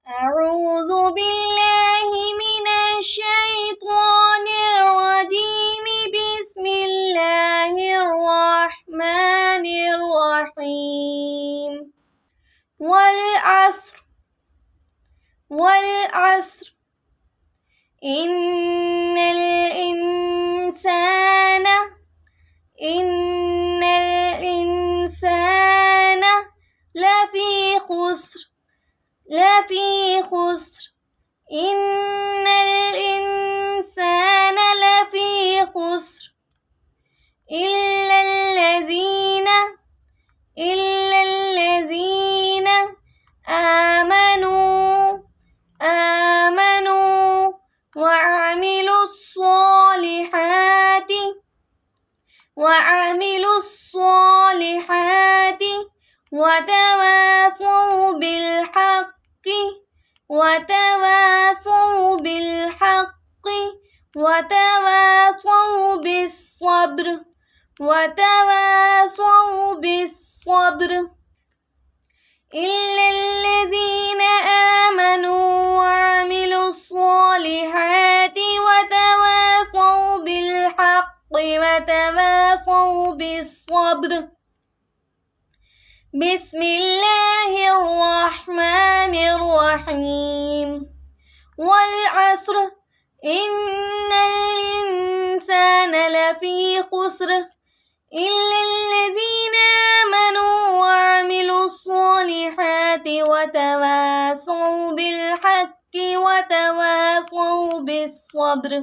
أعوذ بالله من الشيطان الرجيم. بسم الله الرحمن الرحيم. والعصر والعصر إن الإنسان لفي خسر إن الإنسان لفي خسر إلا الذين آمنوا وعملوا الصالحات وتواصوا بالصبر. إلا الذين آمنوا وعملوا الصالحات وتواصوا بالحق وتواصوا بالصبر. بسم الله الرحمن الرحيم. والعصر إن الإنسان لفي خسر إلا الذين آمنوا وعملوا الصالحات وتواصوا بالحق وتواصوا بالصبر.